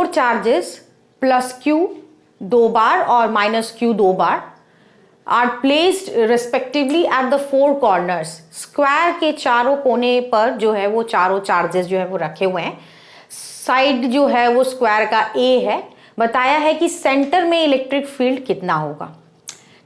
Charges plus Q 2 बार और minus Q 2 बार are placed respectively at the four corners. Square के चारों कोने पर जो है वो चारों चार्जेस जो है वो रखे हुए हैं। साइड जो है वो स्क्वायर का A है। बताया है कि सेंटर में इलेक्ट्रिक फील्ड कितना होगा।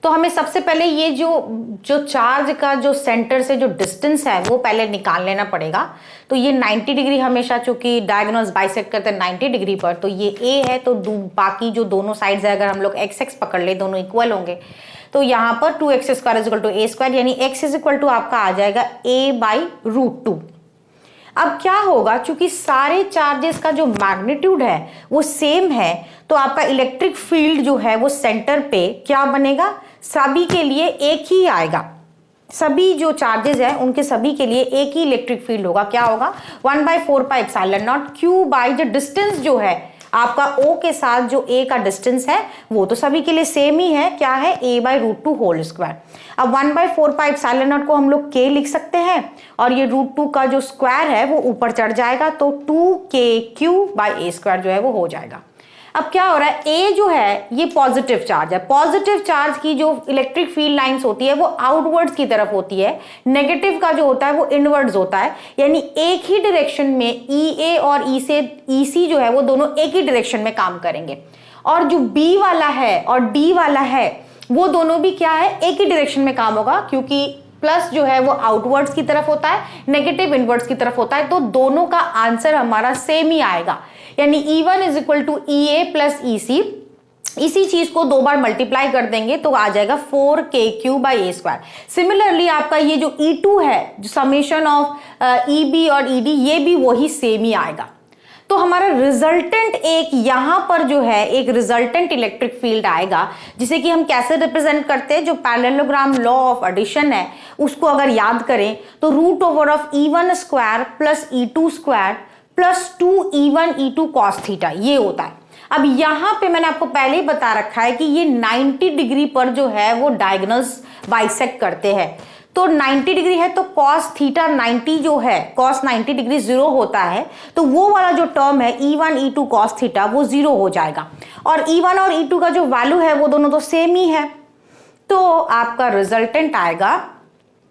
तो हमें सबसे पहले ये जो चार्ज का जो सेंटर से जो डिस्टेंस है वो पहले निकाल लेना पड़ेगा। तो ये 90 डिग्री हमेशा, चूंकि डायगोनल्स बाइसेक्ट करते हैं 90 डिग्री पर, तो ये A है। तो बाकी जो दोनों साइड्स है अगर हम लोग x पकड़ ले, दोनों इक्वल होंगे, तो यहाँ पर 2x² is equal to a square, यानी x इज इक्वल टू आपका आ जाएगा a/√2। अब क्या होगा, चूंकि सारे चार्जेस का जो मैग्नीट्यूड है वो सेम है, तो आपका इलेक्ट्रिक फील्ड जो है वो सेंटर पे क्या बनेगा, सभी के लिए एक ही आएगा। सभी जो चार्जेस हैं उनके सभी के लिए एक ही इलेक्ट्रिक फील्ड होगा। क्या होगा, 1/4πε0 Q बाई जो डिस्टेंस जो है आपका O के साथ जो A का डिस्टेंस है वो तो सभी के लिए सेम ही है। क्या है, a/√2 होल स्क्वायर। अब 1/4πε0 को हम लोग K लिख सकते हैं और ये √2 का जो स्क्वायर है वो ऊपर चढ़ जाएगा, तो 2kq/a² जो है वो हो जाएगा। अब क्या हो रहा है, A जो है ये पॉजिटिव चार्ज है। पॉजिटिव चार्ज की जो इलेक्ट्रिक फील्ड लाइंस होती है वो आउटवर्ड्स की तरफ होती है। नेगेटिव का जो होता है वो इनवर्ड्स होता है, यानी एक ही डायरेक्शन में EA और EC जो है वो दोनों एक ही डायरेक्शन में काम करेंगे। और जो B वाला है और D वाला है वो दोनों भी क्या है, एक ही डायरेक्शन में काम होगा, क्योंकि प्लस जो है वो आउटवर्ड्स की तरफ होता है, नेगेटिव इनवर्ड्स की तरफ होता है। तो दोनों का आंसर हमारा सेम ही आएगा, यानी E1 is equal to EA plus EC। इसी चीज को 2 बार मल्टीप्लाई कर देंगे तो आ जाएगा 4kq/a²। सिमिलरली आपका ये जो E2 है, जो समेशन ऑफ EB और ED, ये भी वही सेम ही आएगा। तो हमारा रिजल्टेंट एक यहां पर जो है एक रिजल्टेंट इलेक्ट्रिक फील्ड आएगा, जिसे कि हम कैसे रिप्रेजेंट करते हैं, जो पैरेललोग्राम लॉ ऑफ एडिशन है उसको अगर याद करें तो √E1² plus E2² plus 2E1E2 cos theta ये होता है। अब यहां पे मैंने आपको पहले ही बता रखा है कि ये 90 डिग्री पर जो है वो डायगोनल्स बाइसेक्ट करते हैं। तो 90 डिग्री है तो cos थीटा 90 जो है, cos 90 डिग्री 0 होता है, तो वो वाला जो टर्म है E1E2 cos थीटा वो 0 हो जाएगा। और E1 और E2 का जो वैल्यू है वो दोनों तो सेम ही है, तो आपका रिजल्टेंट आएगा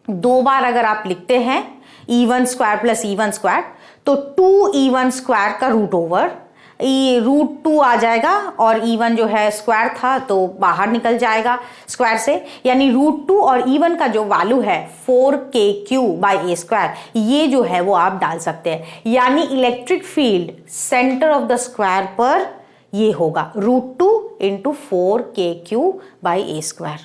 2 बार अगर आप लिखते हैं E1² प्लस E1² तो 2E1² का रूट ओवर √2 आ जाएगा, और E1 जो है स्क्वायर था तो बाहर निकल जाएगा स्क्वायर से, यानी √2 और E1 का जो वैल्यू है 4kq/a², ये जो है वो आप डाल सकते हैं। यानी electric field centre of the square पर ये होगा √2 × 4kq/a²।